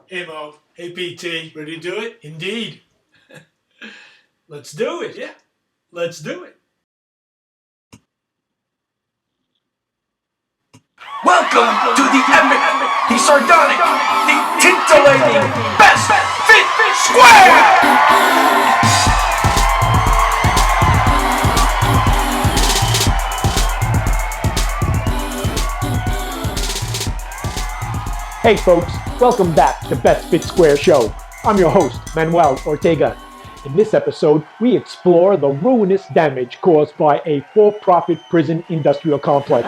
Hey Mo, hey PT, ready to do it? Indeed. Let's do it, yeah. Let's do it. Welcome to the epic, the sardonic, the titillating Best Fit Square! Hey folks, welcome back to Best Fit Square Show. I'm your host, Manuel Ortega. In this episode, we explore the ruinous damage caused by a for-profit prison industrial complex.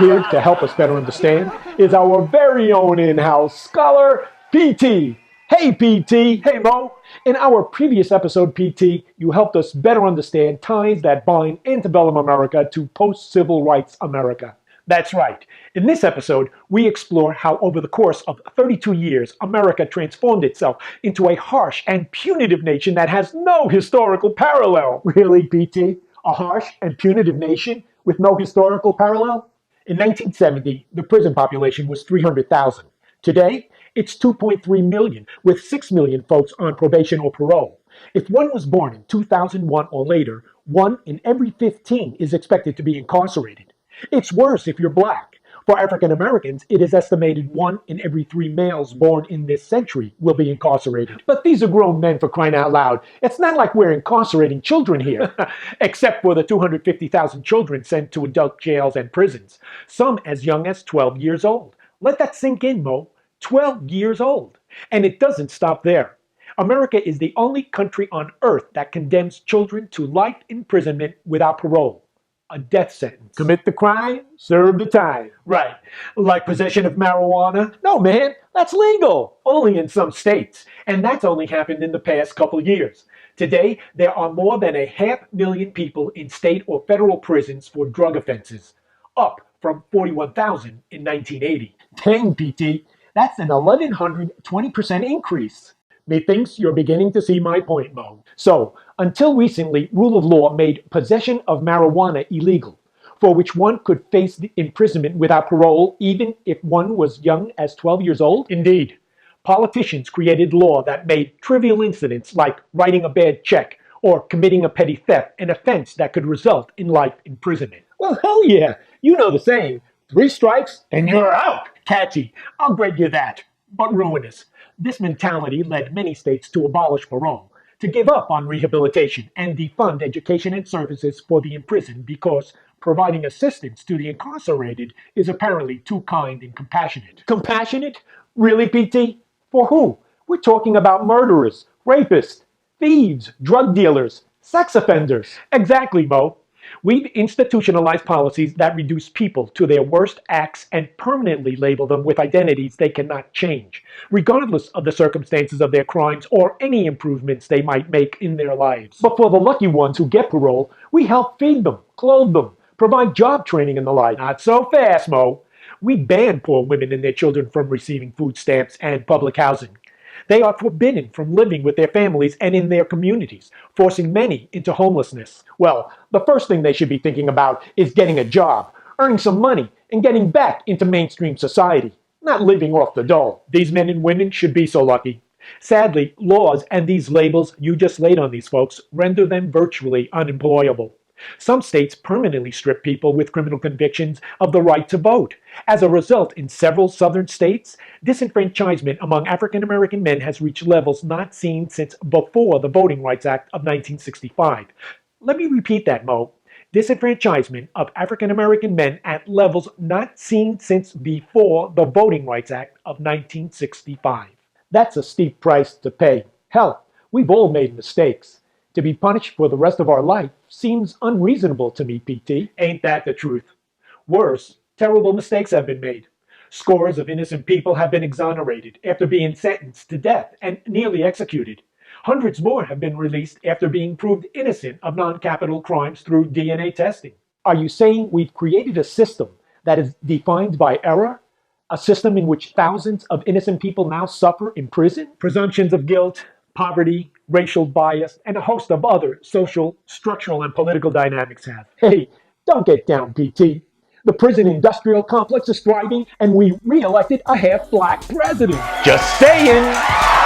Here to help us better understand is our very own in-house scholar, PT. Hey PT! Hey Mo! In our previous episode, PT, you helped us better understand ties that bind antebellum America to post-civil rights America. That's right. In this episode, we explore how over the course of 32 years, America transformed itself into a harsh and punitive nation that has no historical parallel. Really, PT? A harsh and punitive nation with no historical parallel? In 1970, the prison population was 300,000. Today, it's 2.3 million, with 6 million folks on probation or parole. If one was born in 2001 or later, 1 in every 15 is expected to be incarcerated. It's worse if you're black. For African Americans, it is estimated 1 in every 3 males born in this century will be incarcerated. But these are grown men, for crying out loud. It's not like we're incarcerating children here, except for the 250,000 children sent to adult jails and prisons, some as young as 12 years old. Let that sink in, Mo. 12 years old. And it doesn't stop there. America is the only country on earth that condemns children to life imprisonment without parole. A death sentence. Commit the crime, serve the time. Right. Like possession of marijuana? No, man, that's legal. Only in some states. And that's only happened in the past couple years. Today, there are more than 500,000 people in state or federal prisons for drug offenses, up from 41,000 in 1980. Dang, PT, that's an 1,120% increase. Methinks you're beginning to see my point, Mo. So, until recently, rule of law made possession of marijuana illegal, for which one could face the imprisonment without parole even if one was young as 12 years old? Indeed. Politicians created law that made trivial incidents like writing a bad check or committing a petty theft an offense that could result in life imprisonment. Well, hell yeah. You know the saying. 3 strikes and you're out. Catchy. I'll grade you that. But ruinous. This mentality led many states to abolish parole, to give up on rehabilitation, and defund education and services for the imprisoned because providing assistance to the incarcerated is apparently too kind and compassionate. Compassionate? Really, PT? For who? We're talking about murderers, rapists, thieves, drug dealers, sex offenders. Exactly, Mo. We've institutionalized policies that reduce people to their worst acts and permanently label them with identities they cannot change, regardless of the circumstances of their crimes or any improvements they might make in their lives. But for the lucky ones who get parole, we help feed them, clothe them, provide job training and the like. Not so fast, Mo. We ban poor women and their children from receiving food stamps and public housing. They are forbidden from living with their families and in their communities, forcing many into homelessness. Well, the first thing they should be thinking about is getting a job, earning some money, and getting back into mainstream society, not living off the dole. These men and women should be so lucky. Sadly, laws and these labels you just laid on these folks render them virtually unemployable. Some states permanently strip people with criminal convictions of the right to vote. As a result, in several southern states, disenfranchisement among African American men has reached levels not seen since before the Voting Rights Act of 1965. Let me repeat that, Mo. Disenfranchisement of African American men at levels not seen since before the Voting Rights Act of 1965. That's a steep price to pay. Hell, we've all made mistakes. To be punished for the rest of our life seems unreasonable to me, PT. Ain't that the truth? Worse, terrible mistakes have been made. Scores of innocent people have been exonerated after being sentenced to death and nearly executed. Hundreds more have been released after being proved innocent of non-capital crimes through DNA testing. Are you saying we've created a system that is defined by error? A system in which thousands of innocent people now suffer in prison? Presumptions of guilt, poverty, racial bias, and a host of other social, structural, and political dynamics have. Hey, don't get down, PT. The prison industrial complex is thriving, and we re-elected a half-black president. Just saying.